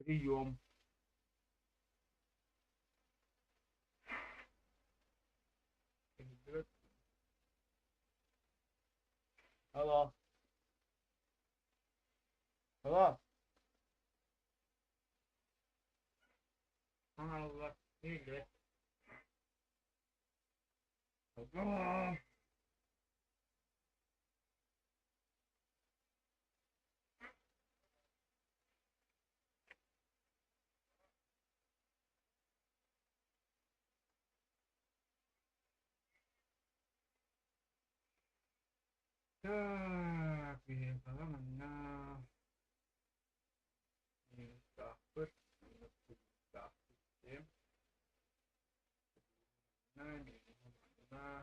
Iyom. Halo. Halo. Halo. Ini jelek. Halo. Pilih kalau mana ini takut sistem nah ini mana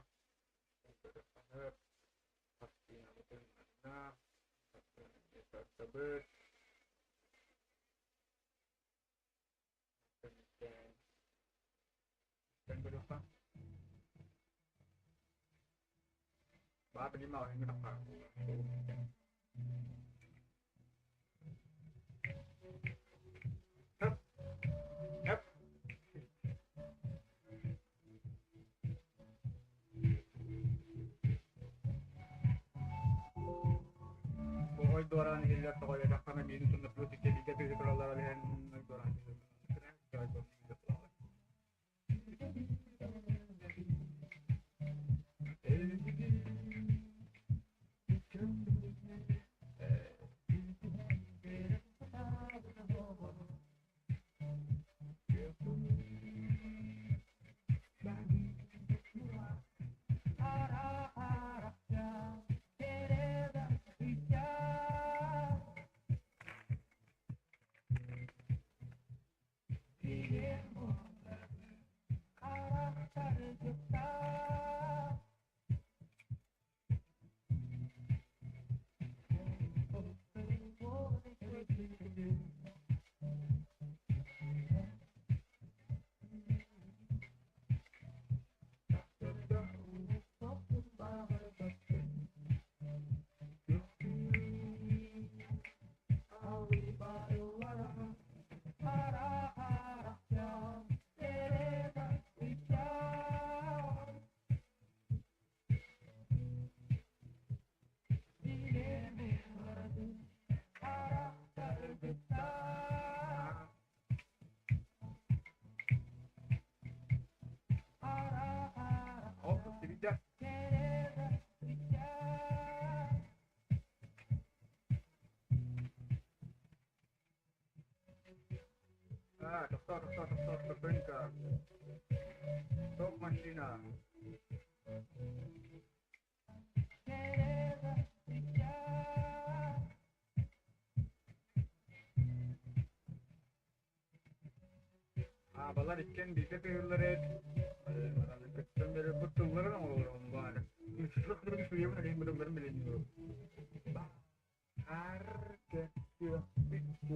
benar pasti betul mana tersebut dan berapa berapa ini mau ini apa Hup, hup. Pokoknya orang hilang tokoh ya karena minus 63 jadi kalau lihat orang oh tidak dokter bengkak dok masina bala dikken dike teyirlere kettemleri butulları ama olur onun bari Yusuf'un suyu mu diyeyim bunu bilmiyorum harga itu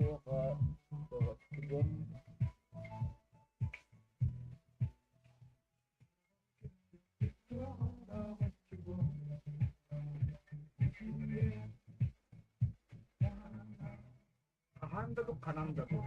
bom kahanda tuh kananda tuh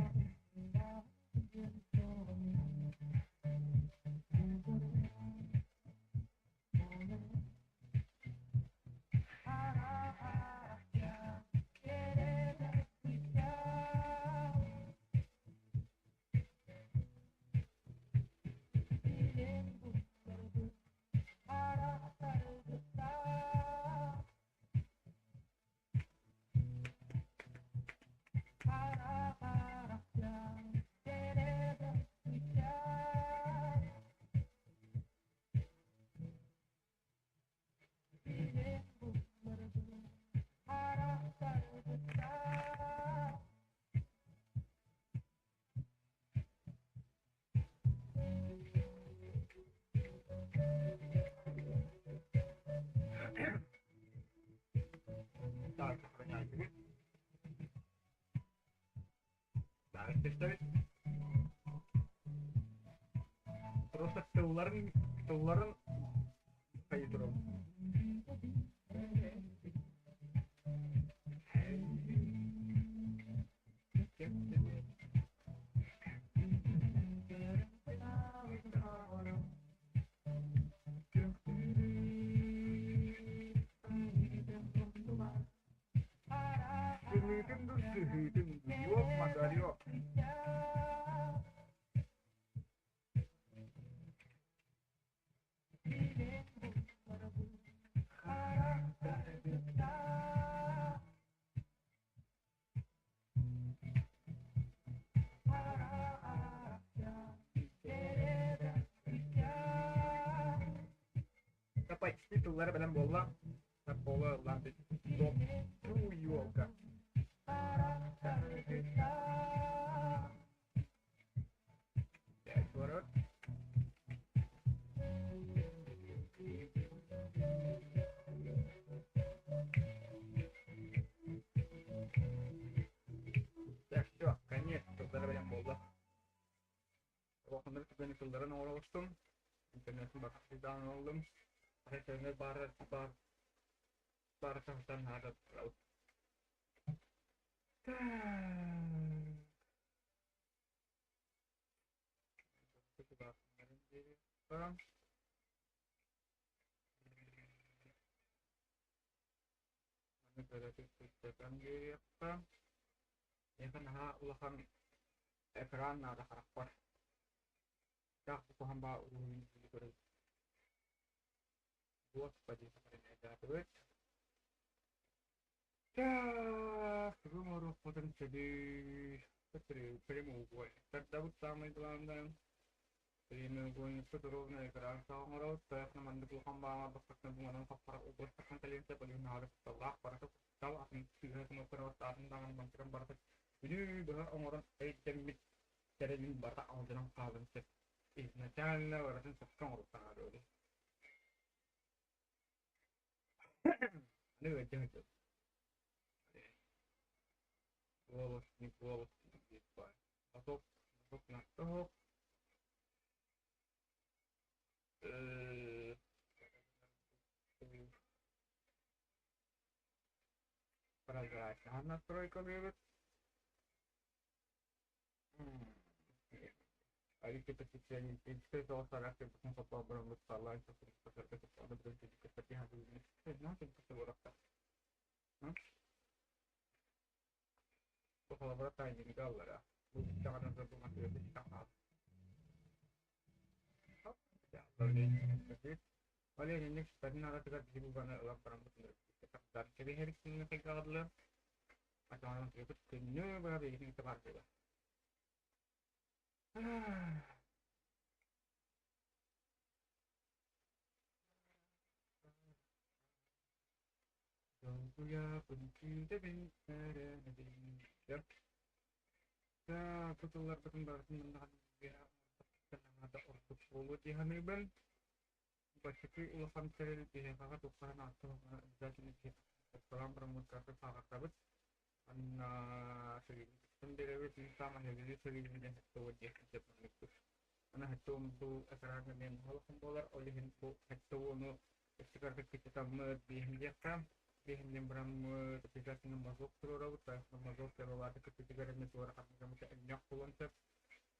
terus ketularan kayak itu dong radio. Dapat titular dalam bola, bola lantai dot yoga. Ya, suara. Ya, все, конец титуlar dalam bola. Waktu itu titular orang Austin, internet bakal download. Akhirnya bar kahtan harap laut. Negara kebijakan dia apa? Ya kan ulakan ekran ada karakter. Ya aku paham bahwa ini gitu. Buat sebagai sebenarnya ada duit. Ya, rumor potensi di primo gue. Terdapat sama itu landan. Primo gue itu terus naik kerang sama orang. Saya nama itu hamba bakal nabungan kapal ubah akan kalian saya paling harus setelah para tahu akan tidak semua perasaan tangan bangkiran barat. Ini bahwa orang jemit jadi ini barat orang jangan kalian set. Nah jangan orang sekarang orang tangan dulu. Ini wajah itu. Gua gitu. Masuk masuk. Perasaan настройка лежит. А если посещение интересовало характер, потом попал в салон, то это надо будет кстати, знаете, что это kalau bertanya di galer ya, jangan ada rumah dia di kamar. Ya, jadi kali ini tadi nara juga di bukan dalam perang betul. Dan jadi hari ini kita galer, macam orang itu kena berapa ini kita pakai lah. Jauh ya benci tapi ada nanti. Ya, betul betul menahan dia. Karena ada order solo di Hannibal. Basically ulasan seri di kakak tukaran atau jadi di dalam permukaan kakak kabut anna seri sendiri itu sama jadi seri ini itu wajah itu ana itu untuk acara yang hal dolar oleh info itu untuk sekitar kita di kan di yang beram ketika masuk terus masuk terus ada ketika ada suara kami nyak konsep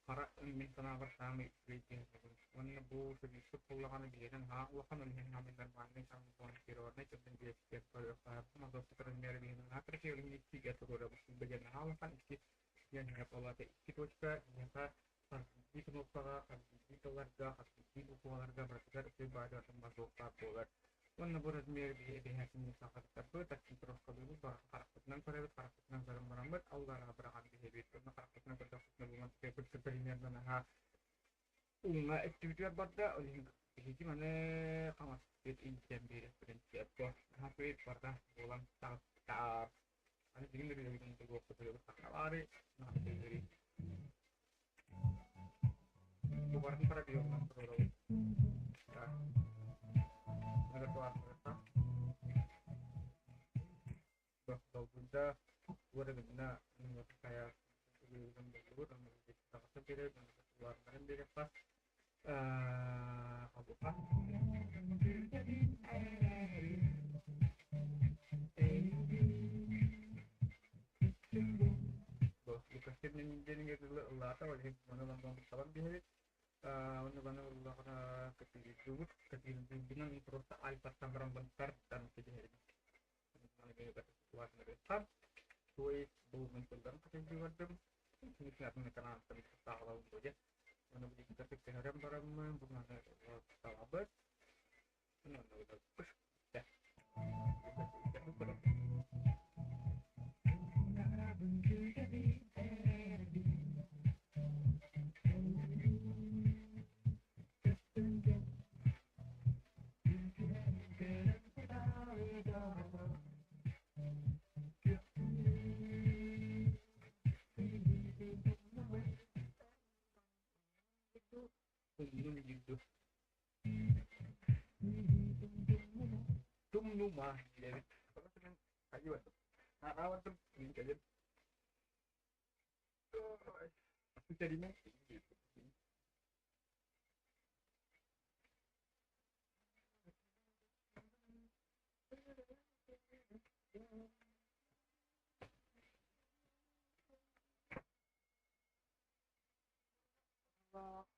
para ini tanah kami berikan mana bu sedikit pulangan dia kan ulang oleh kami dan mana kami tuan kirone kemudian dia setiap masuk sekarang dari ini akhirnya kali ini tiga sudah bagian kan istri yang hanya pola itu juga nyata di keluarga di keluarga berarti kan ibadah termasuk pola mana berat mirip di hasilnya sangat tersebut tapi terus kedua karakternya karakternya merambat Allah berakan di hidup itu karakternya berdasarkan hubungan sebenarnya mana unga aktivitas pada oleh jadi mana kamu sedikit injam di referensi atau hampir pada ulang tahap ada jadi dari untuk waktu beliau lari dari bukan para dia orang terlalu ya ada tuan mereka bahwa bunda gua ada benda kayak dan dulu dan kita sendiri dan keluar dari pas apa dikasih jadi gitu lah atau mana langsung salam dia mana Allah karena ketiduran terus alifat sambaran bentar dan kejadian mana kita keluar dari pas tuh itu mencoba kejadian Misalnya karena tertawa aja mana beli kita pikir barang bagaimana talabat mana udah push ya itu gitu rumah jadi kalau senang kayu itu rawat tuh ini kayu aku jadi mati gitu aku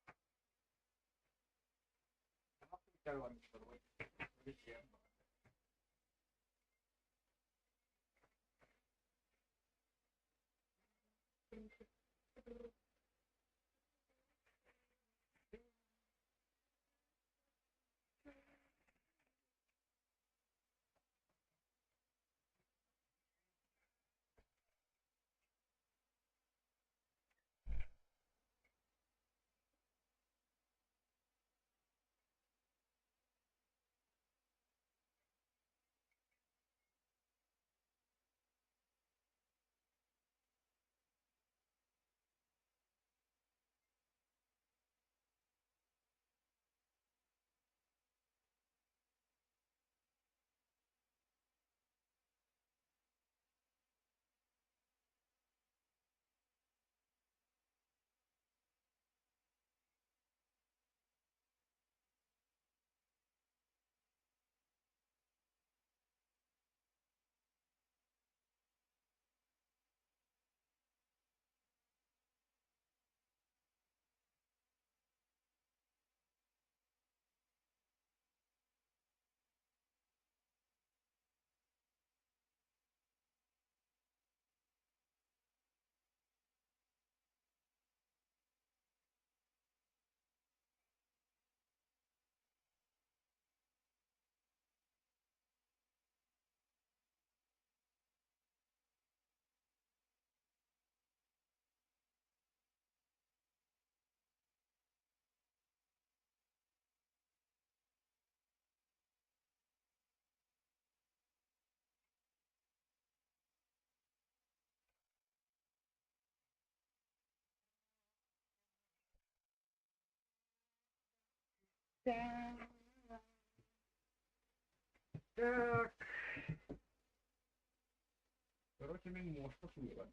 calon terus siap ya terus ini mau sesuatu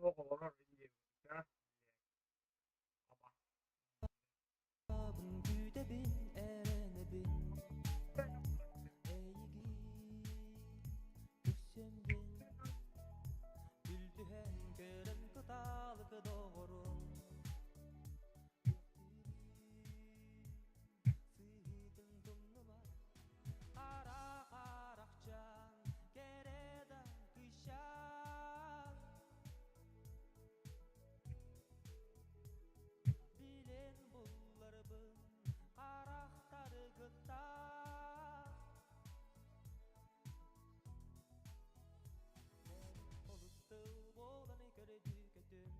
o olur ince. Ya ama Güde bin erene bin eğigi küssem bin Üldühen gören kıtalık doğru Sığdın dumnuma Kara karakcan Kereden kışan Bilen bullarımın Karaktarı gıttan Polustı boğdanı gördük ödüm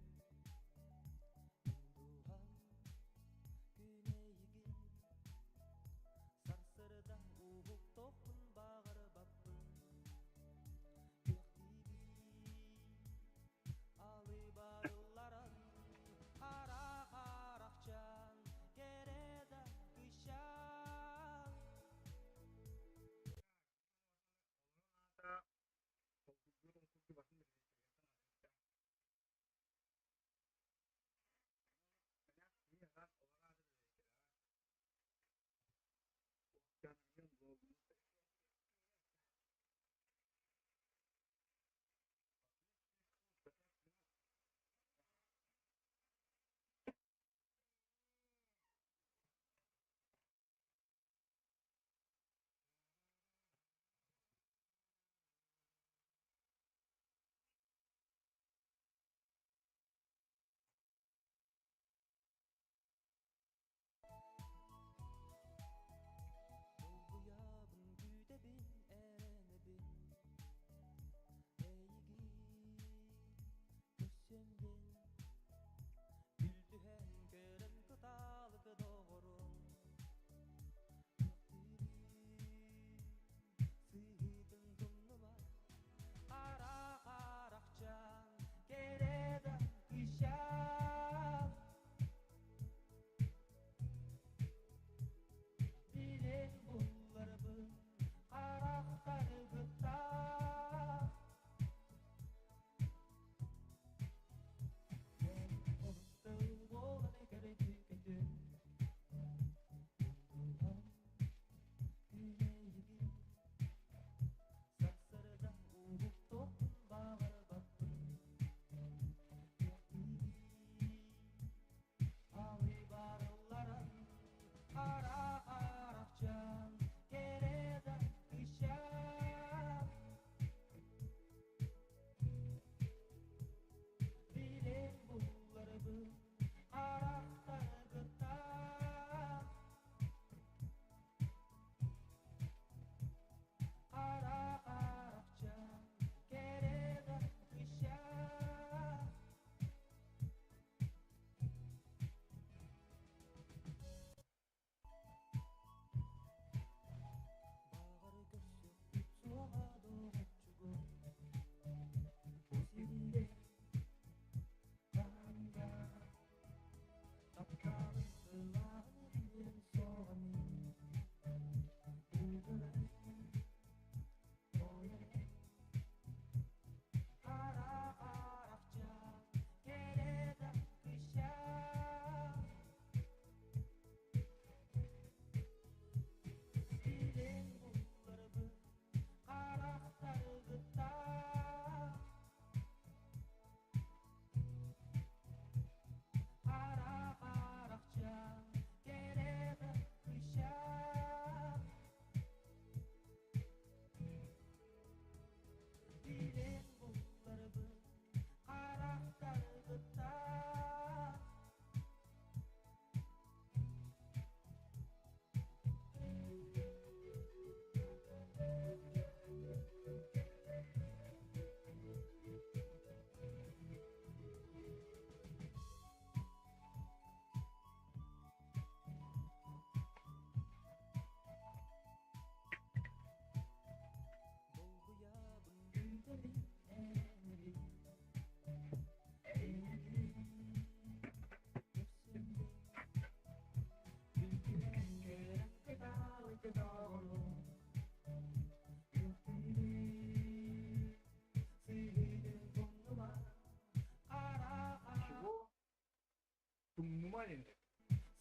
Давай, Линда.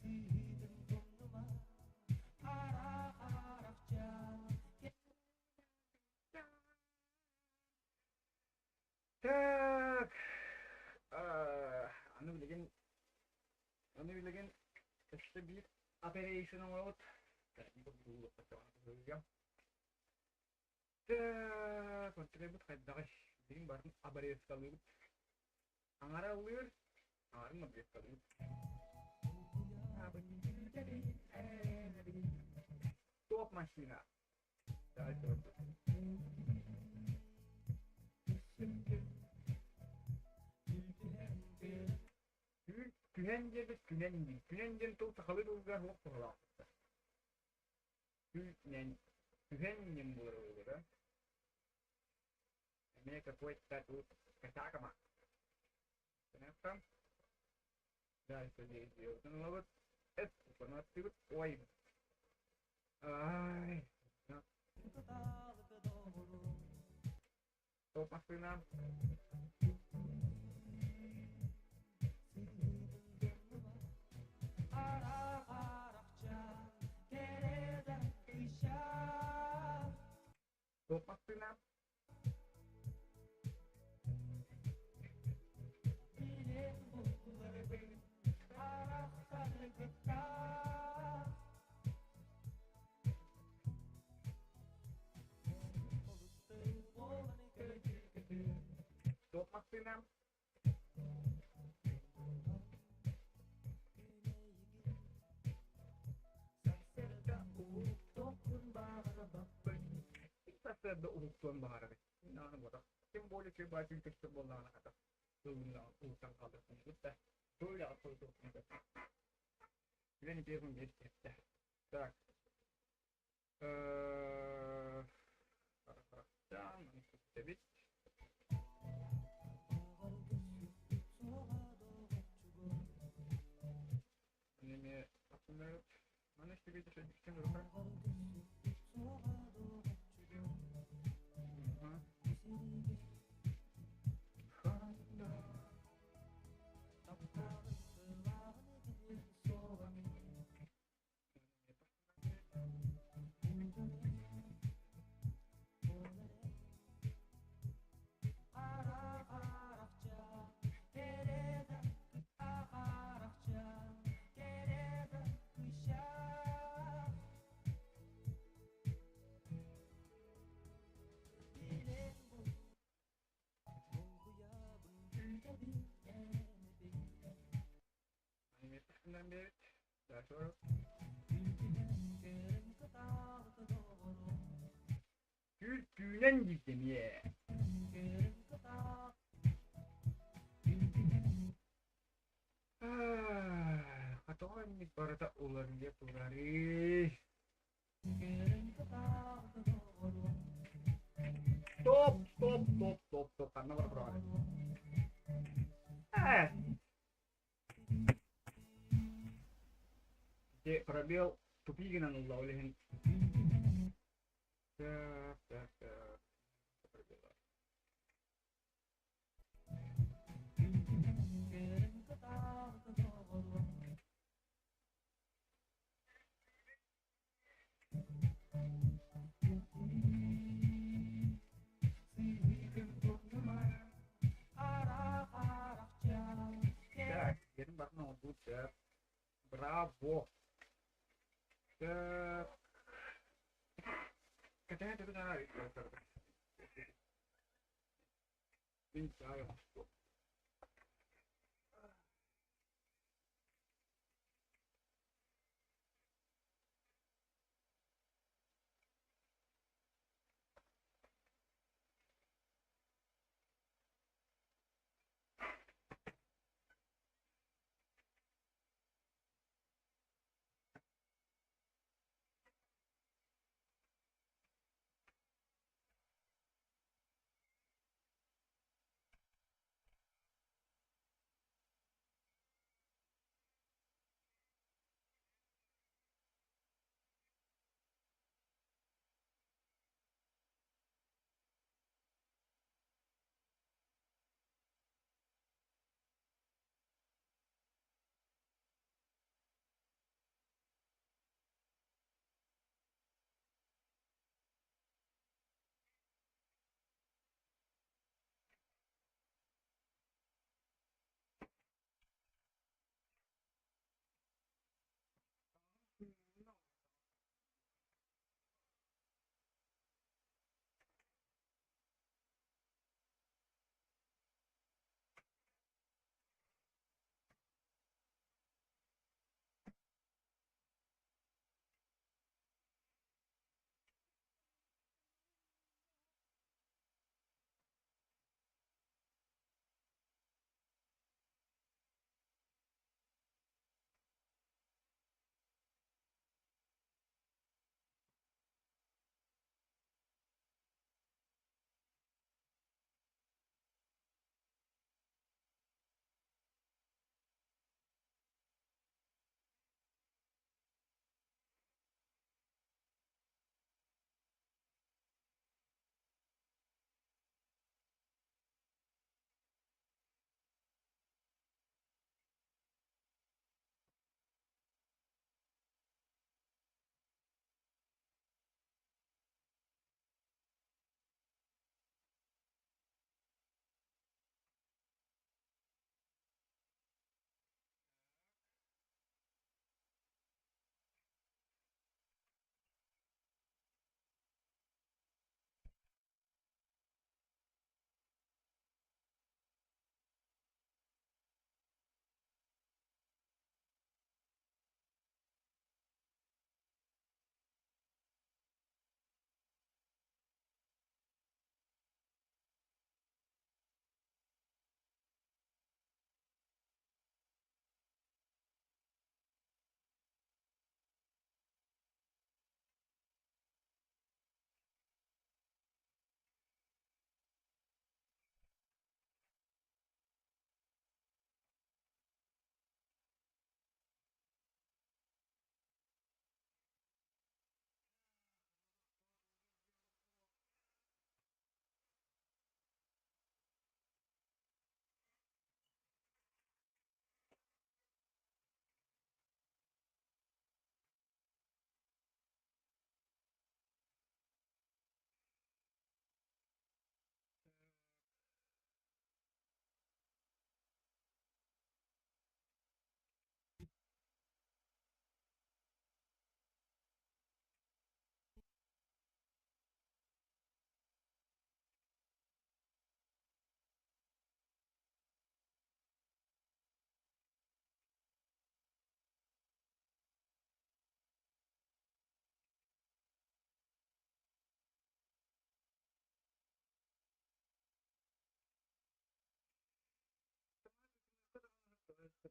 сүйдім құныма қара-қарақша. Так. Аны билеген işte bir operation olur. Так, контрибут хайдагы биң барын абарес калып. Аңара улыр, аңарын абарес калып. Топ машина. Дальше. Күненден тул тахалы дулга хок тола. Күненден булыр булыр, да? Мне какой-то тут катакама. Понятно? Дальше здесь делать. Ну вот это понадобится вот ой. Ай. Топ машина. Топ машина. Топ машина. Соседа улуттан баары. Наны бода. Тем более че бачын текте боллана ката. Сылына улуттан калдырсын. Бутта. Böyle asıl dokunuyor. Beni bir gün geçti. Так. Tamam. Tabii. Anime aslında bana işte bir şey düşünüyorum. Evet. Daha sonra Gülgülen gittim ye. Katawan ni para ta ular dia tulari. Stop karena berperang. Пробел тупик на нула улеген. Так. Пробела. Так, теперь можно будет. Браво. Katanya itu cara itu. Bisa ya.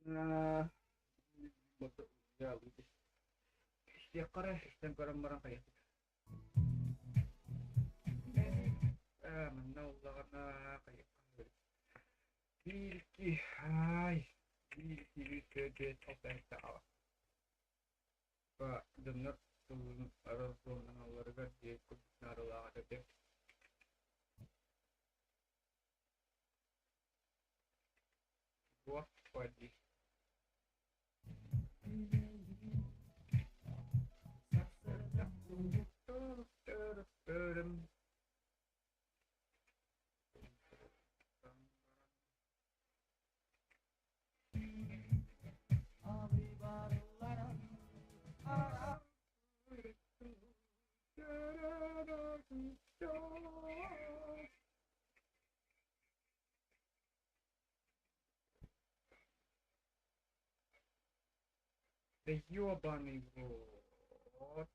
Nah, betul ya gitu. Setiap karya sistem barang-barang kayak gitu. Mana ulah karena kayak Bilki, hai, Bilki Gede Topenta. Pak dengar tuh harus warga di naruh ada deh. Gua pagi. The Yobani Road.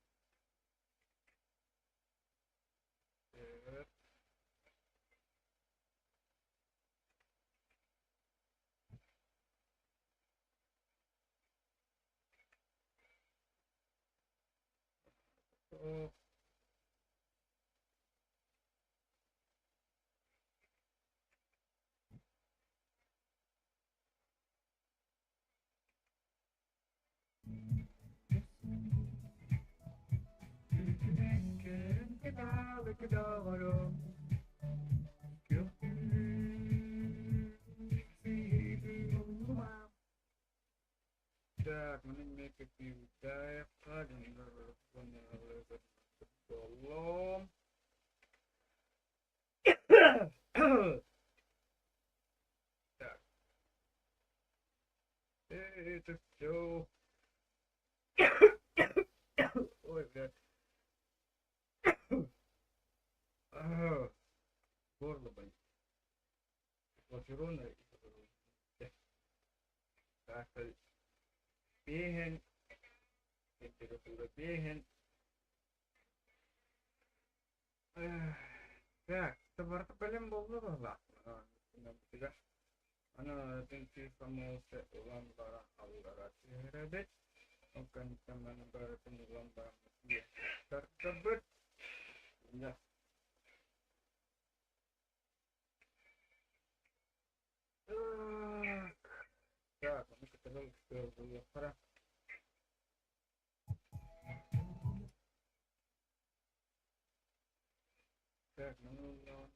Oh, that when make a few diet and belum itu jauh oh udah ah bor lebay wasiruna itu ya kasih pihen itu sudah pihen ya seperti film boleh lah tidak ana tinsi kamu seulang barang alara tirebet bukan teman berpenulang barang dia tersebut ya ya kami ketemu ke dulu sekarang ya menulang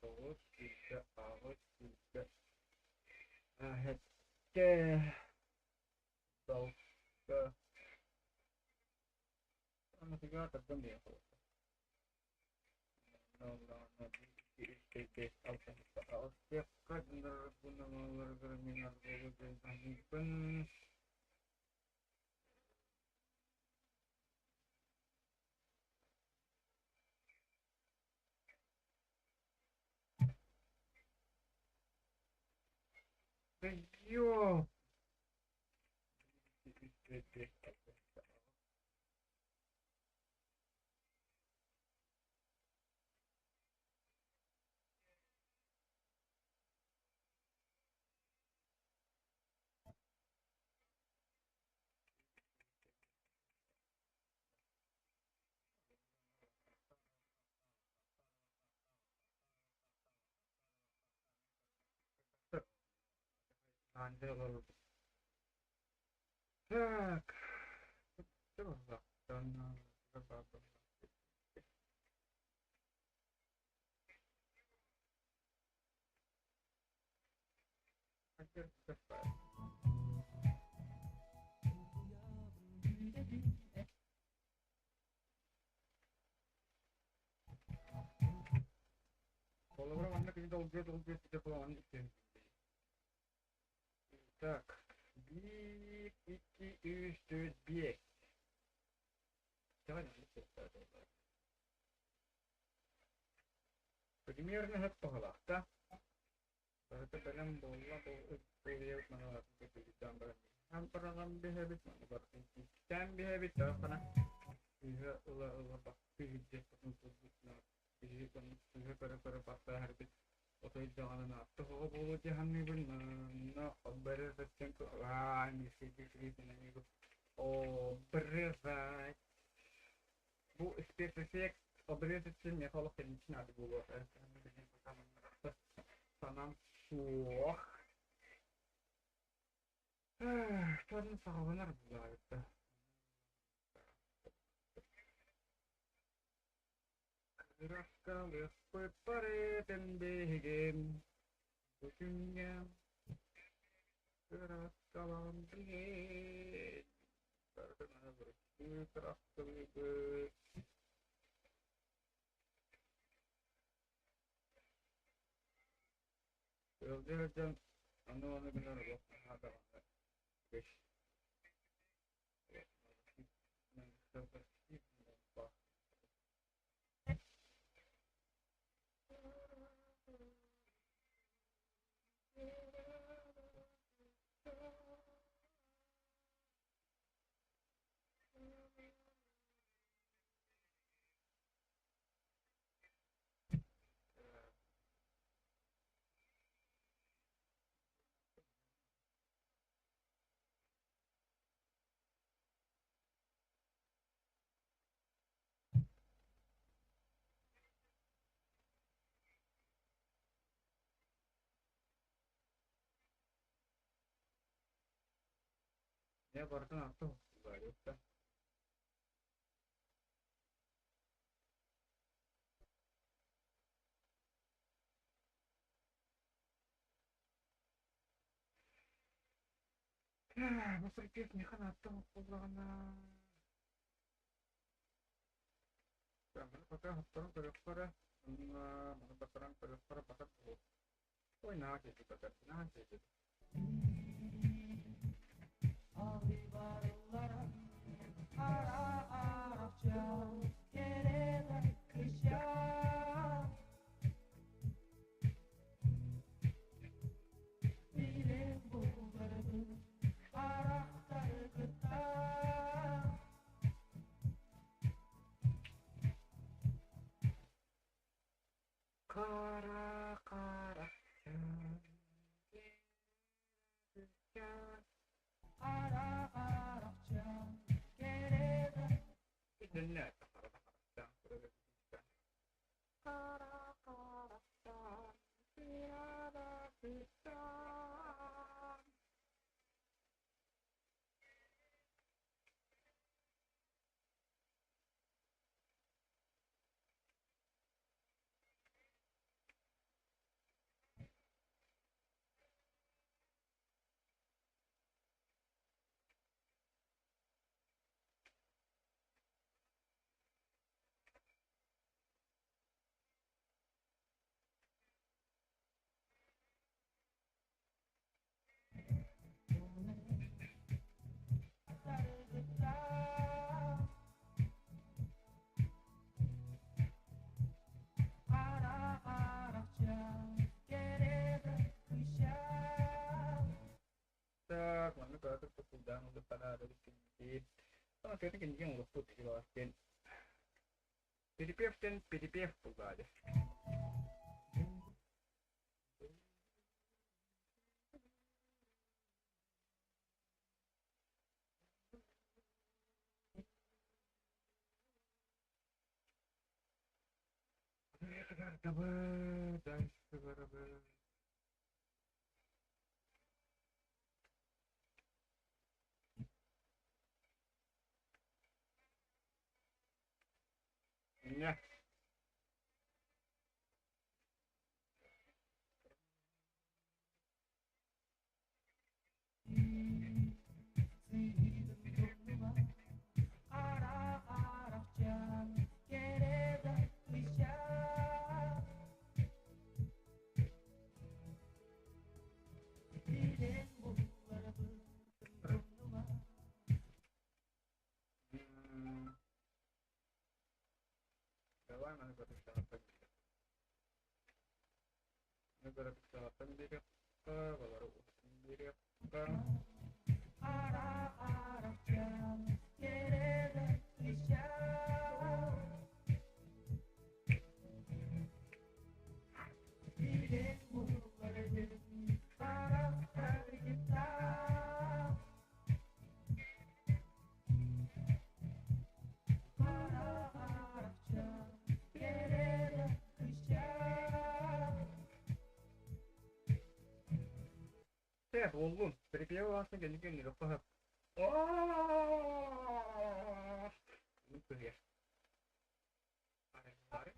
terus tidak harus tidak ahead ke ke mana tiga tertentu ya kalau menulang IPT atau setiap kan guna warga minat dan pun yo IPT handle tak coba dan berapa akhir cepat kalau orang anak kita udah tidak kalau anak так iki üstü давай примерно готово да berarti dalam bola beliau mengalami gambar hampir lebih habis berarti jam habis karena bisa ulah pasti jadi untuk bisa pada pasal habis 어떻게 정하나 또 보지 한 입은 나 beres itu lah ini sih di sini itu oh beres bu spesifik beres itu ya kalau kencing ada bu tanam suah kan salah benar lah itu keras kali prepare dan begin ujungnya keras kalam begin karena keras kali Jangan anu benar loh ada guys ya baru tuh baru kan berpikirnya kan atau karena karena pakai orang bersuara mana orang bersuara pakai oh nah gitu pakai nah gitu Arribar yollara ara Arapça Geride kışa Bilim bulgarı Araktar gıtta kara kara Ara Arapça Geride benar kara kara kara kara tiada bisa Araktar gıtta Ara Arapça Geride kışa mana kalau tuh sudah udah pada ada di sini oh akhirnya kencing udah putih loh dan PDPF dan PDPF tuh gak ada segar dapat guys segar dapat ya Zihnim burnuma Ara Arapça Geride kışa Bilim bulgarı burnuma Kawan mana baru kesalahan mana baru kesalahan dia baru sendiri Ara Arapça Geride kışa Bilim Saya bolun. Berikutnya langsung gini-gini loh. Paham? Oh, itu ya. Tarik.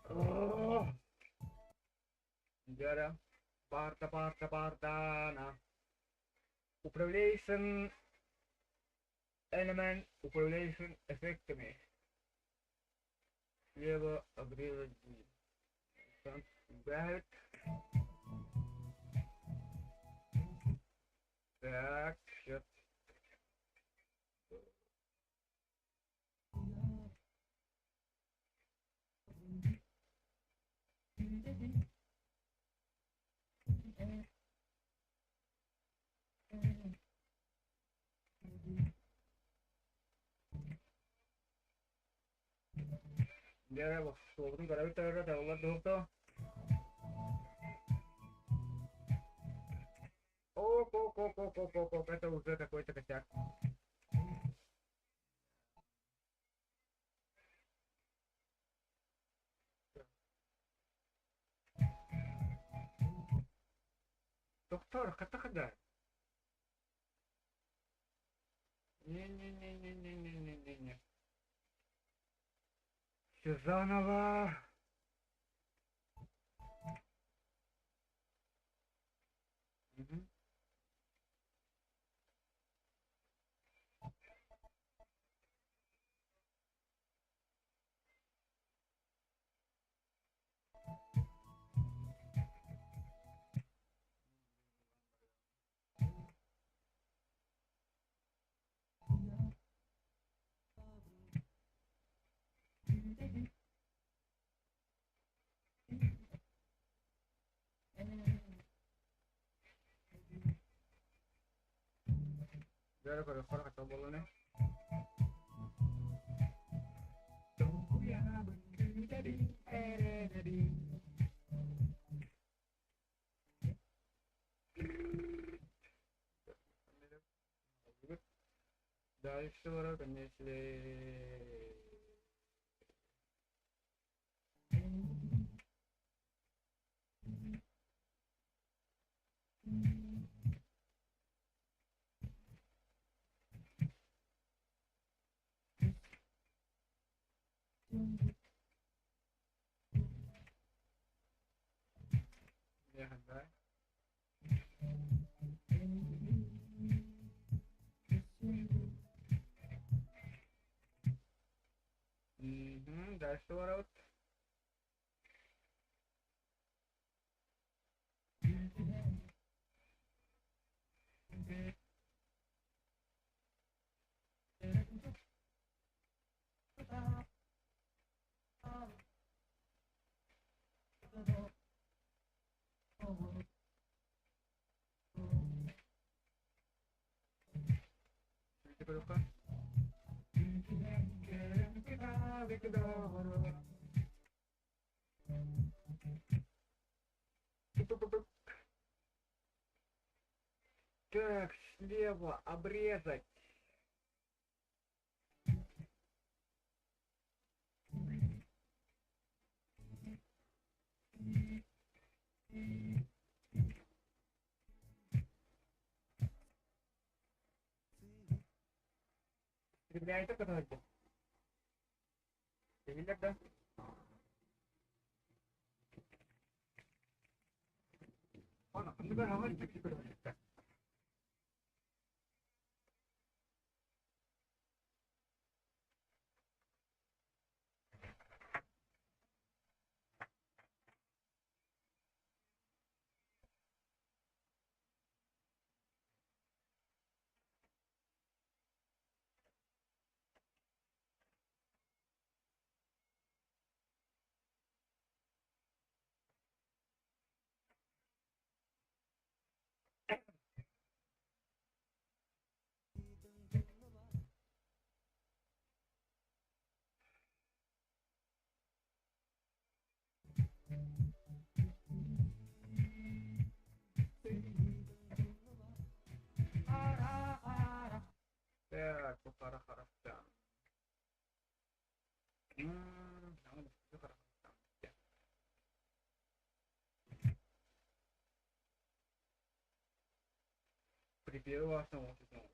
Oh, Jara. Парта, на. Управляющим элемент, управляющим эффектами. Слева обрезать back. Так, сейчас. Ya, waktu kalau kita ada ulat tuh. Это уже какой-то косяк. Доктор, когда? Не. Все заново. Угу. Biar kalau kata bolanya. Дальше ворот, если... Я гадаю. Угу, дальше ворот. Рука. Так, слева обрезать. Стреляет это давайте. Стреляет, да? Ладно, ну да, давай, так теперь. Так, пара-харахтян. Jangan itu karena ya. Preview was no what is no.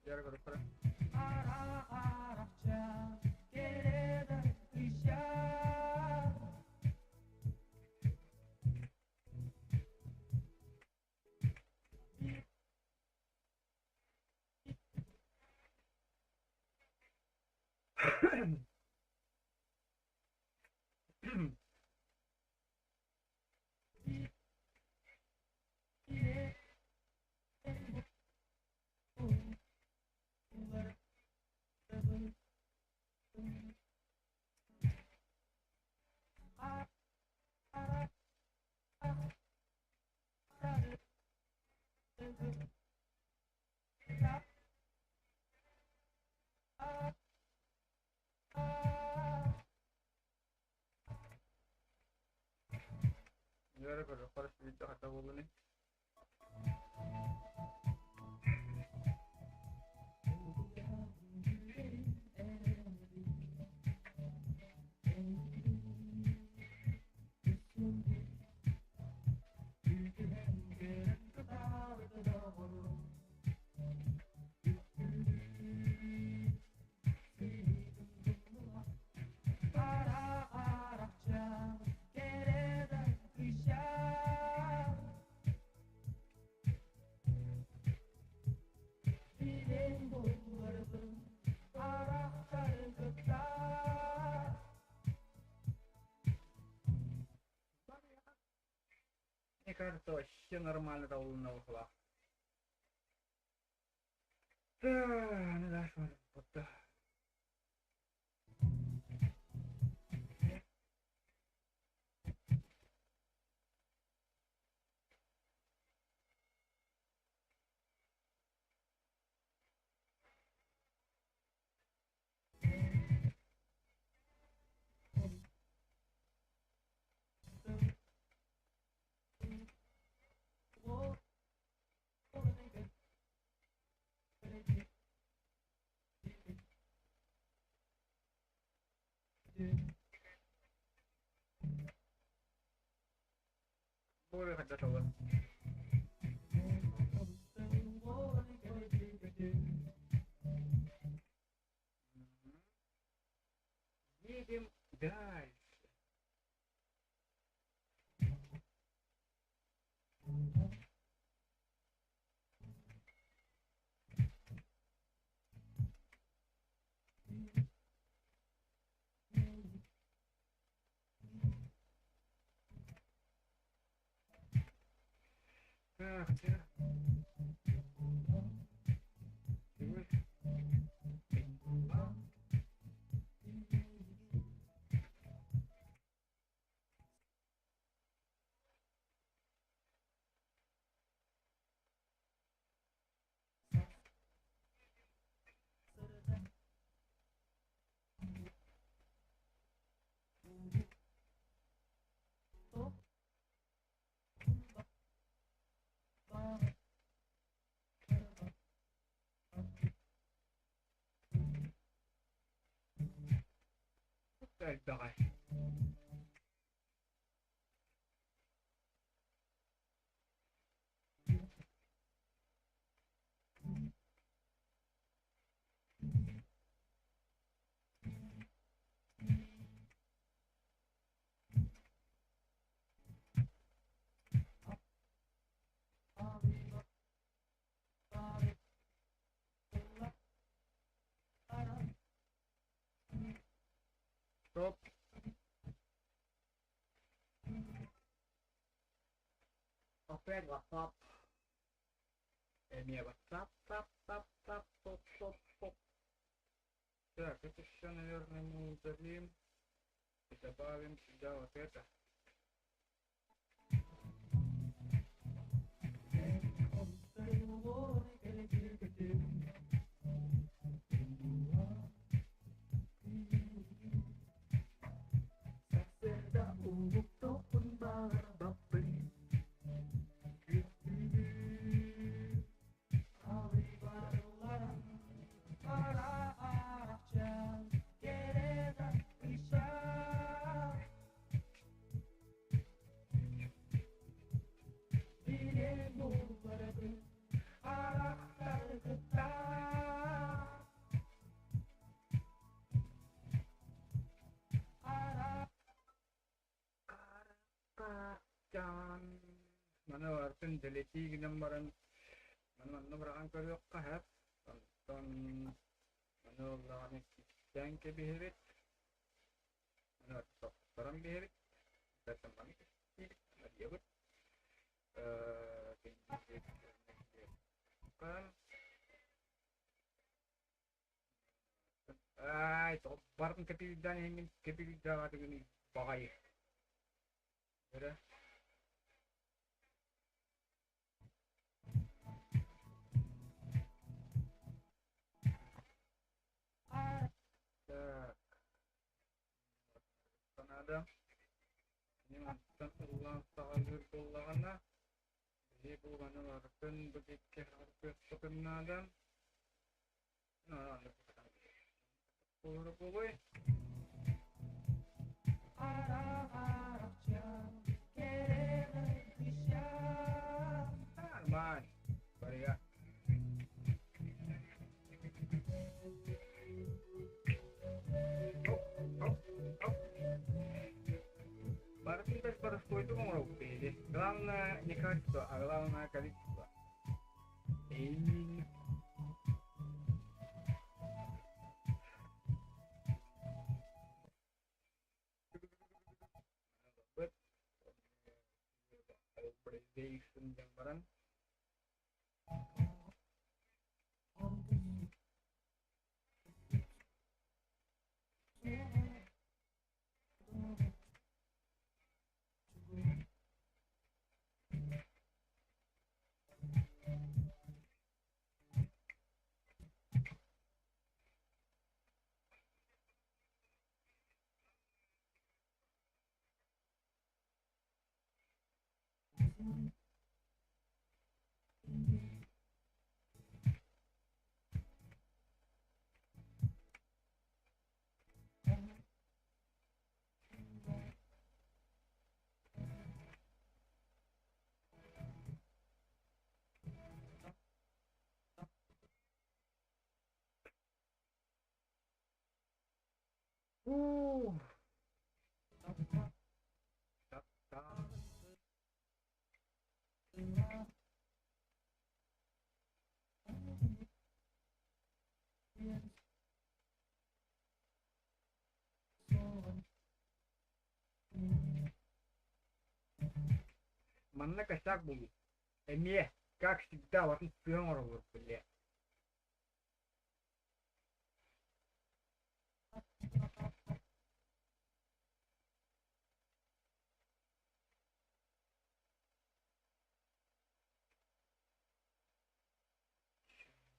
Biar kalau keren. Biar kalau harus video kata gue nih. Мне кажется, вообще нормально довольно ушла. Да, ну да, что вот да. Boleh ada coba. Едем дальше. Так, так. Так, давай. Стоп. Опять WhatsApp. Мне WhatsApp, стоп. Так, это все, наверное, мы удалим и добавим сюда вот это. Can mana warten deleti ginambaran mana nabrakan kayo kahap tonton mana nabrakan yang ke bihirit mana orang bihirit datang kami mana dia bet kan itu barang kepilihan yang kepilihan dengan pakai ya. Ada ini mantan ulang tahun karena jadi bukan warpen begitu harus kebenaran nah ada puluh boy man baria Baru itu mau pilih. Главное не качество, а главное количество. Gambaran. Mana kesak bumi. Ini как всегда вот тут прямо вот, бля.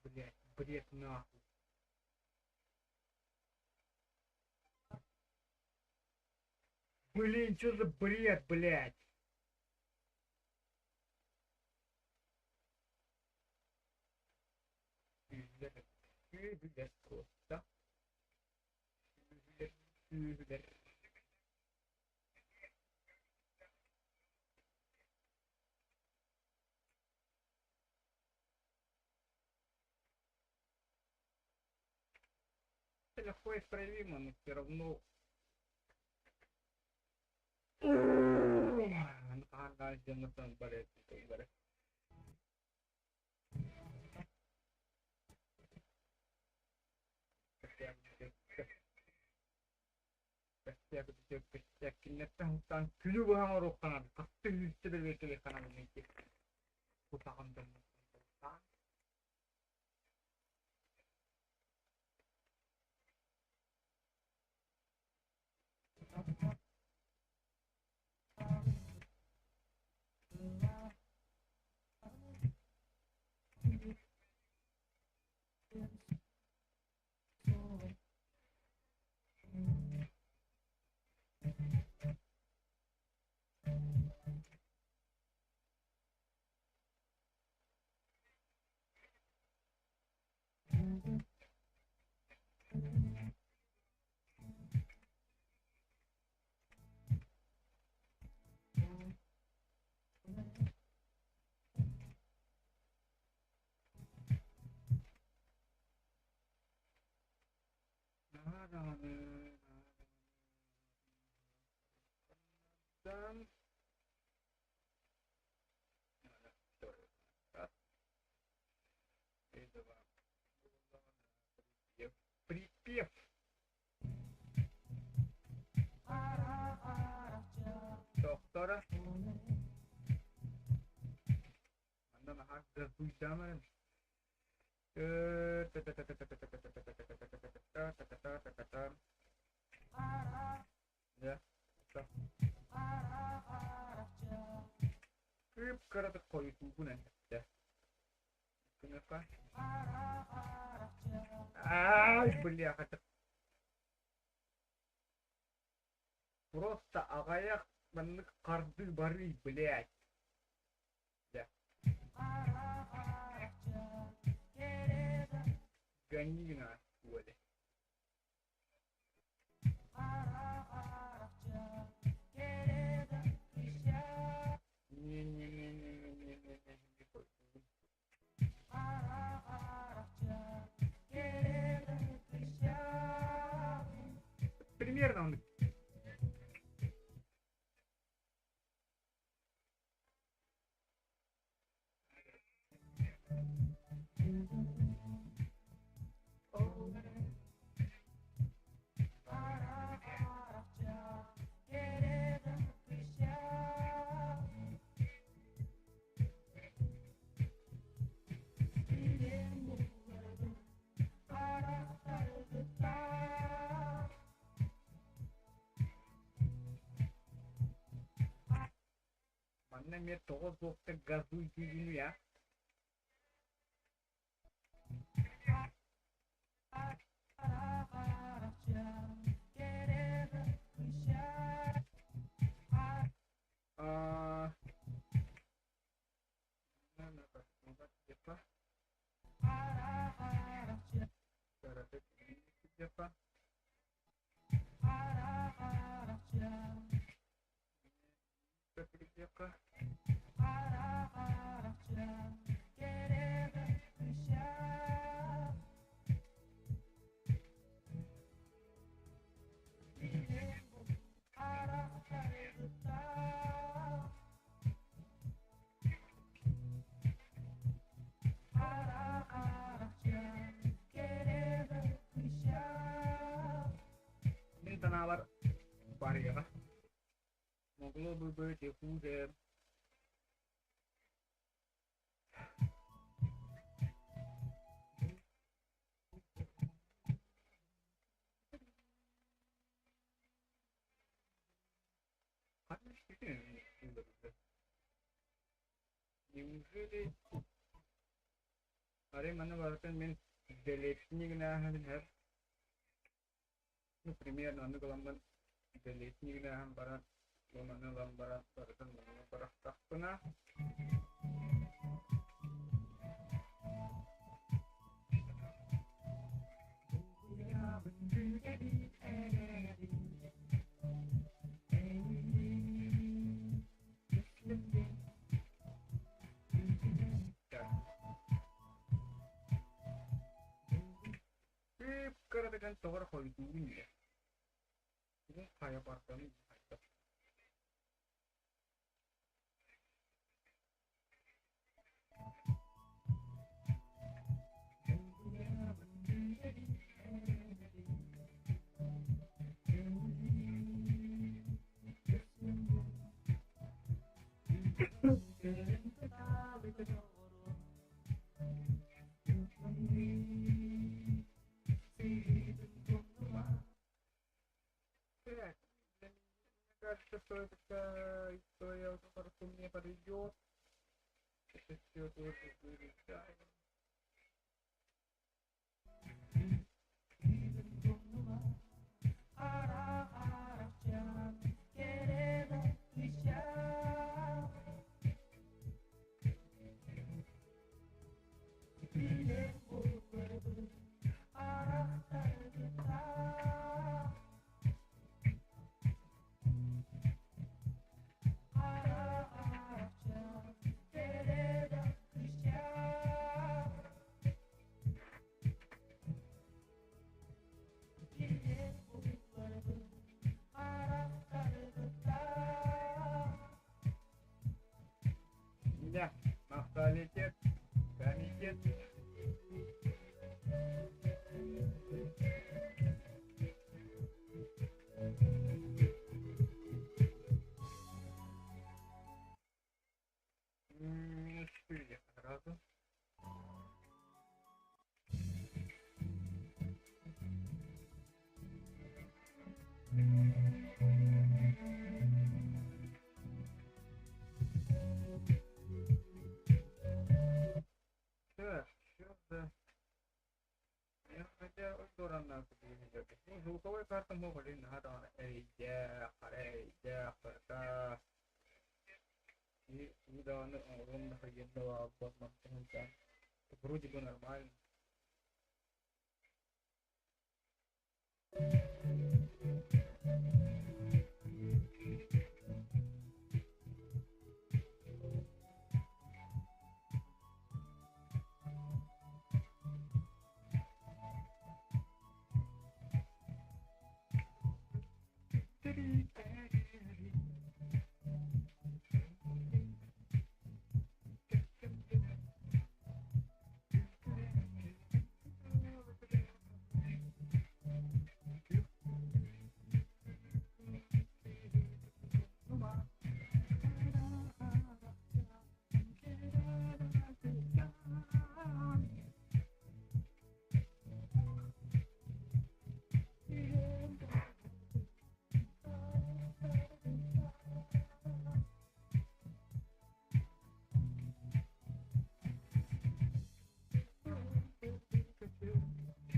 Блять, бред нахуй. Блин, что за бред, блять? Просто. Это легко исправимо, но все равно nakakagalit dyan na saan balit ito balit. Kasi kinatang pinubahang ka na kasi sila ka na lumikit puta kang dyan Dan припев. Доктора. Anda nahak zaman. Ya. Karena koyu tubuhan ya. Kenapa? Бля, это просто ағаяқ мына қарды бары, блядь. Да. Ганина, Оля. Примерно он. Mana mir toz dokta газуй дегені ya. Tanalar var ya. Moglo бы быть и хуже. Неужели? Аре mana bahkan men delete-nya kena har. Ну, примерно, anu gambar delete-nya kena gambaran, mana gambaran bahkan mana gambaran tak pernah. Karena dengan tower holy ini ya, ini kayak partner ini. что это история уже хорошо мне подойдет. Это все тоже вырезаем. Arah-arah jam Querer deixar Pilih arah tergetar Arah-arah jam Querer deixar Pilih arah tergetar Меня менталитет, комитет. Четыре сразу. Так, что за... Я хотя сторону видел. Ну, звуковой карта могли надо. Эй, я, харта. И недавно он находился в одном конце. Вроде бы нормально. Господи.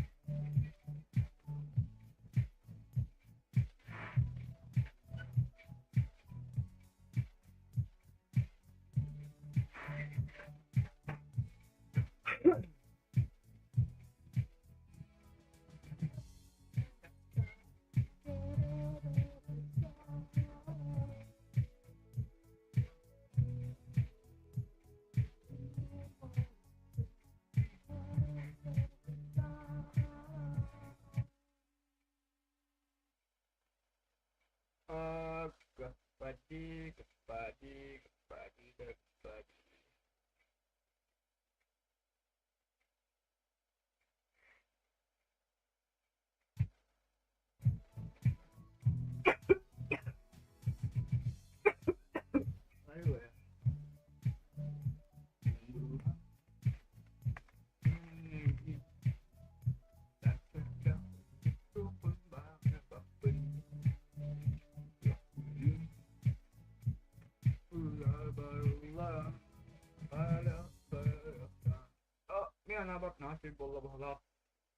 Minä nabat nasi bolla bolla.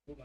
Bu